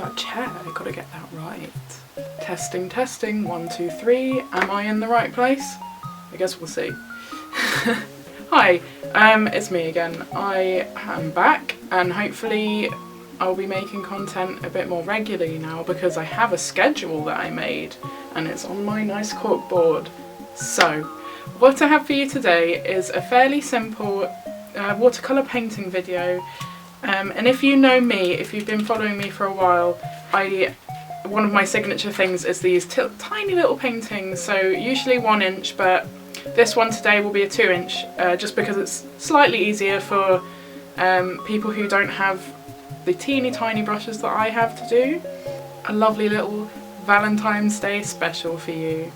that chair, I gotta get that right. Testing, testing, 1, 2, 3. Am I in the right place? I guess we'll see. Hi, it's me again. I am back, and hopefully I'll be making content a bit more regularly now because I have a schedule that I made and it's on my nice corkboard. So, what I have for you today is a fairly simple watercolour painting video. And if you know me, if you've been following me for a while, one of my signature things is these tiny little paintings, so usually 1 inch, but this one today will be a 2 inch, just because it's slightly easier for people who don't have the teeny tiny brushes that I have to do. A lovely little Valentine's Day special for you.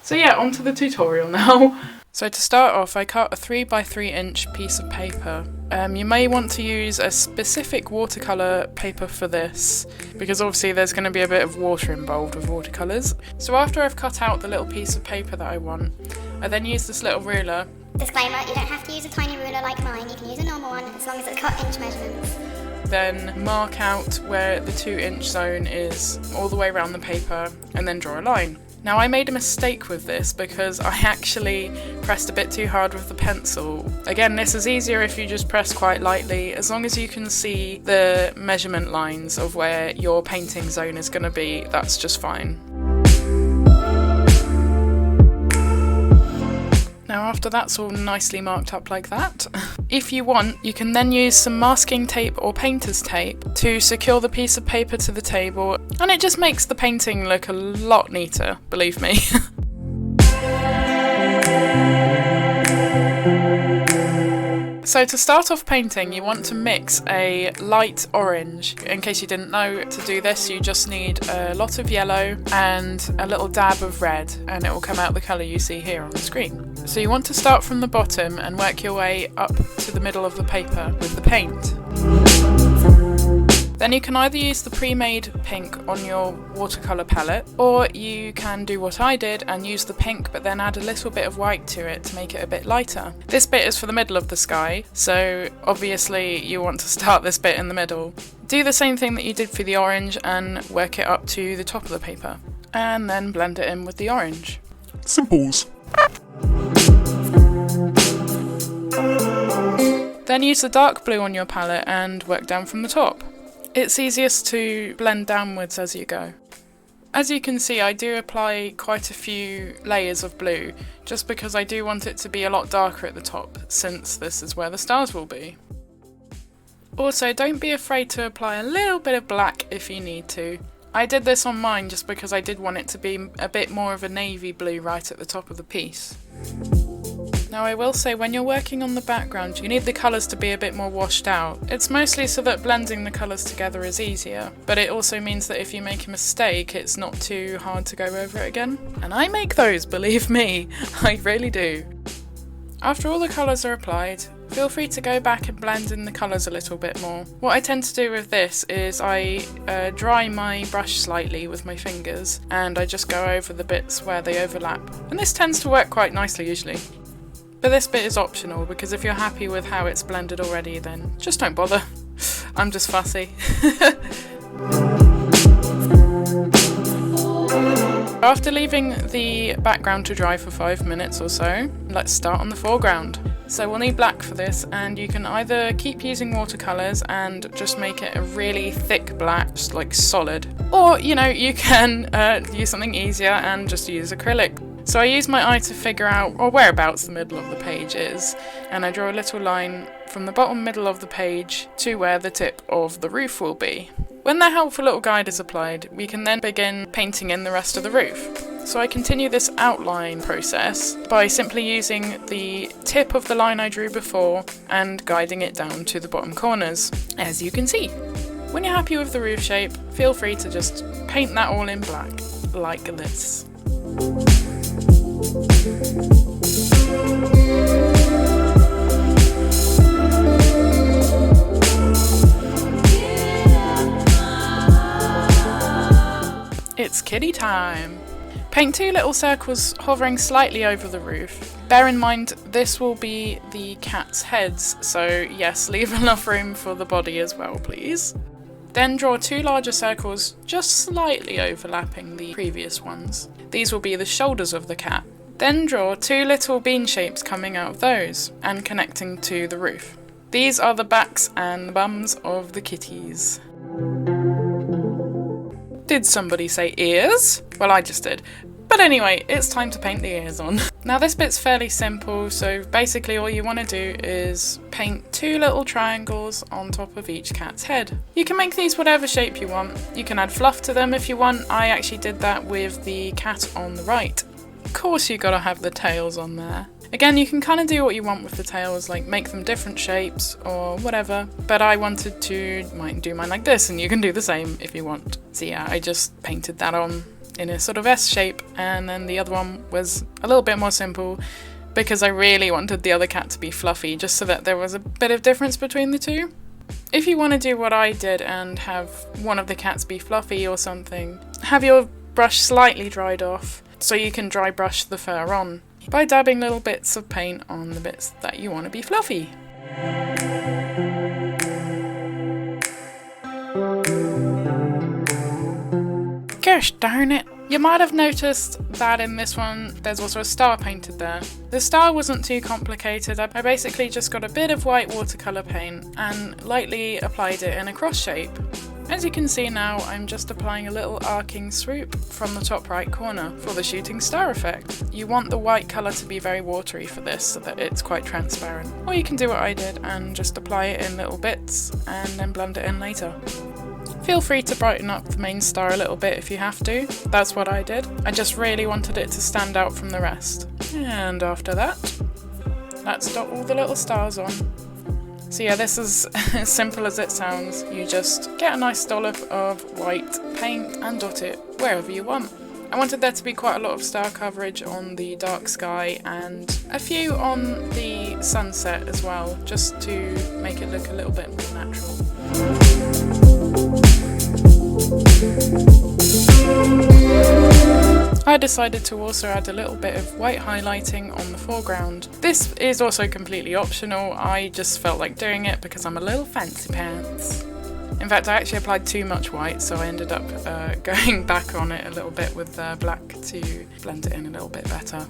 So yeah, on to the tutorial now. So to start off, I cut a 3 by 3 inch piece of paper. You may want to use a specific watercolour paper for this, because obviously there's going to be a bit of water involved with watercolours. So after I've cut out the little piece of paper that I want, I then use this little ruler. Disclaimer, you don't have to use a tiny ruler like mine, you can use a normal one as long as it's got inch measurements. Then mark out where the 2 inch zone is all the way around the paper and then draw a line. Now I made a mistake with this because I actually pressed a bit too hard with the pencil. Again, this is easier if you just press quite lightly, as long as you can see the measurement lines of where your painting zone is going to be, that's just fine. Now after that's all nicely marked up like that, if you want, you can then use some masking tape or painter's tape to secure the piece of paper to the table, and it just makes the painting look a lot neater, believe me. So to start off painting, you want to mix a light orange. In case you didn't know, to do this you just need a lot of yellow and a little dab of red, and it will come out the colour you see here on the screen. So you want to start from the bottom and work your way up to the middle of the paper with the paint. Then you can either use the pre-made pink on your watercolour palette, or you can do what I did and use the pink but then add a little bit of white to it to make it a bit lighter. This bit is for the middle of the sky, so obviously you want to start this bit in the middle. Do the same thing that you did for the orange and work it up to the top of the paper, and then blend it in with the orange. Simples. Then use the dark blue on your palette and work down from the top. It's easiest to blend downwards as you go. As you can see, I do apply quite a few layers of blue, just because I do want it to be a lot darker at the top, since this is where the stars will be. Also, don't be afraid to apply a little bit of black if you need to. I did this on mine just because I did want it to be a bit more of a navy blue right at the top of the piece. Now I will say, when you're working on the background, you need the colours to be a bit more washed out. It's mostly so that blending the colours together is easier, but it also means that if you make a mistake, it's not too hard to go over it again. And I make those, believe me, I really do. After all the colours are applied, feel free to go back and blend in the colours a little bit more. What I tend to do with this is I dry my brush slightly with my fingers, and I just go over the bits where they overlap. And this tends to work quite nicely usually. But this bit is optional, because if you're happy with how it's blended already, then just don't bother. I'm just fussy. After leaving the background to dry for 5 minutes or so, let's start on the foreground. So we'll need black for this, and you can either keep using watercolours and just make it a really thick black, just like solid, or you can use something easier and just use acrylic. So I use my eye to figure out whereabouts the middle of the page is, and I draw a little line from the bottom middle of the page to where the tip of the roof will be. When that helpful little guide is applied, we can then begin painting in the rest of the roof. So I continue this outline process by simply using the tip of the line I drew before and guiding it down to the bottom corners, as you can see. When you're happy with the roof shape, feel free to just paint that all in black, like this. It's kitty time! Paint 2 little circles hovering slightly over the roof. Bear in mind this will be the cat's heads, so yes, leave enough room for the body as well, please. Then draw 2 larger circles just slightly overlapping the previous ones. These will be the shoulders of the cat. Then draw 2 little bean shapes coming out of those and connecting to the roof. These are the backs and the bums of the kitties. Did somebody say ears? Well, I just did. But anyway, it's time to paint the ears on. Now this bit's fairly simple, so basically all you want to do is paint 2 little triangles on top of each cat's head. You can make these whatever shape you want. You can add fluff to them if you want. I actually did that with the cat on the right. Of course you gotta have the tails on there. Again, you can kind of do what you want with the tails, like make them different shapes or whatever, but I wanted to do mine like this, and you can do the same if you want. So yeah, I just painted that on in a sort of S shape, and then the other one was a little bit more simple because I really wanted the other cat to be fluffy, just so that there was a bit of difference between the two. If you want to do what I did and have one of the cats be fluffy or something, have your brush slightly dried off so you can dry brush the fur on by dabbing little bits of paint on the bits that you want to be fluffy. Gosh darn it! You might have noticed that in this one there's also a star painted there. The star wasn't too complicated. I basically just got a bit of white watercolour paint and lightly applied it in a cross shape. As you can see now, I'm just applying a little arcing swoop from the top right corner for the shooting star effect. You want the white colour to be very watery for this so that it's quite transparent. Or you can do what I did and just apply it in little bits and then blend it in later. Feel free to brighten up the main star a little bit if you have to. That's what I did. I just really wanted it to stand out from the rest. And after that, let's dot all the little stars on. So yeah, this is as simple as it sounds. You just get a nice dollop of white paint and dot it wherever you want. I wanted there to be quite a lot of star coverage on the dark sky and a few on the sunset as well, just to make it look a little bit more natural. I decided to also add a little bit of white highlighting on the foreground. This is also completely optional. I just felt like doing it because I'm a little fancy pants. In fact, I actually applied too much white, so I ended up going back on it a little bit with black to blend it in a little bit better.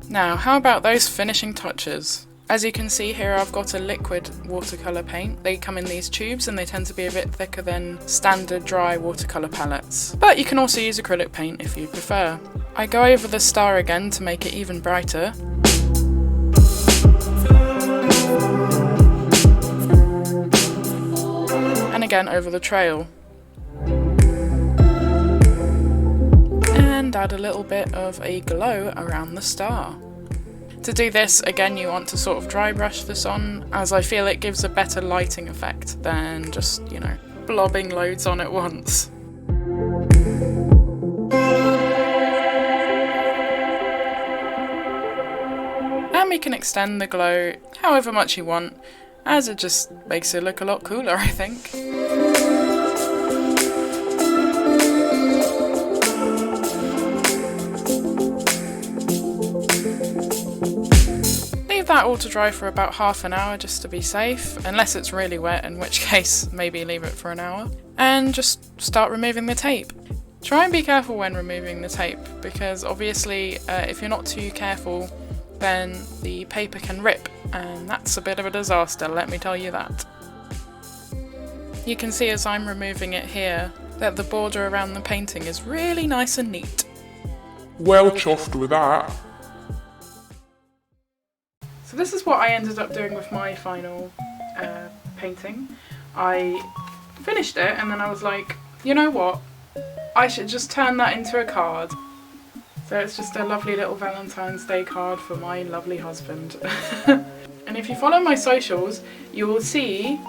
Now, how about those finishing touches? As you can see here, I've got a liquid watercolour paint. They come in these tubes and they tend to be a bit thicker than standard dry watercolour palettes. But you can also use acrylic paint if you prefer. I go over the star again to make it even brighter. And again over the trail. And add a little bit of a glow around the star. To do this, again, you want to sort of dry brush this on, as I feel it gives a better lighting effect than just, blobbing loads on at once. And we can extend the glow however much you want, as it just makes it look a lot cooler, I think. That all to dry for about half an hour just to be safe, unless it's really wet, in which case maybe leave it for an hour, and just start removing the tape. Try and be careful when removing the tape, because obviously if you're not too careful then the paper can rip, and that's a bit of a disaster, let me tell you that. You can see as I'm removing it here that the border around the painting is really nice and neat. Well chuffed with that. So this is what I ended up doing with my final painting. I finished it and then I was like, you know what? I should just turn that into a card. So it's just a lovely little Valentine's Day card for my lovely husband. And if you follow my socials, you will see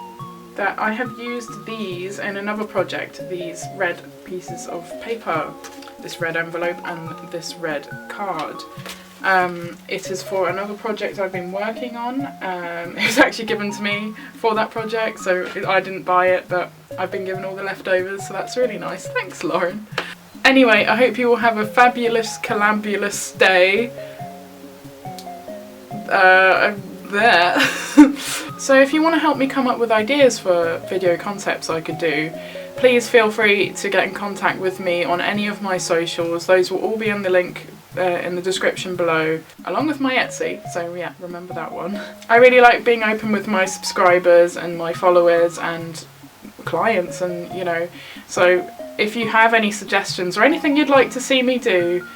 that I have used these in another project, these red pieces of paper, this red envelope and this red card. It is for another project I've been working on. It was actually given to me for that project, so I didn't buy it, but I've been given all the leftovers, so that's really nice. Thanks, Lauren. Anyway, I hope you all have a fabulous, calambulous day. I'm there. So if you want to help me come up with ideas for video concepts I could do, please feel free to get in contact with me on any of my socials. Those will all be in the link in the description below, along with my Etsy, so yeah, remember that one. I really like being open with my subscribers and my followers and clients, and you know, so if you have any suggestions or anything you'd like to see me do,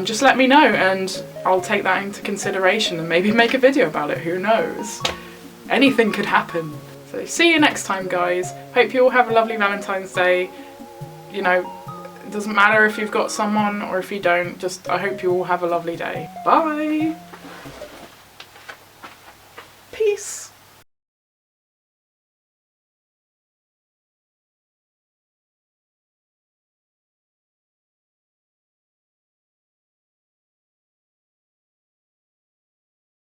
just let me know and I'll take that into consideration and maybe make a video about it, who knows. Anything could happen. So see you next time, guys. Hope you all have a lovely Valentine's Day. You know, it doesn't matter if you've got someone or if you don't, just I hope you all have a lovely day. Bye!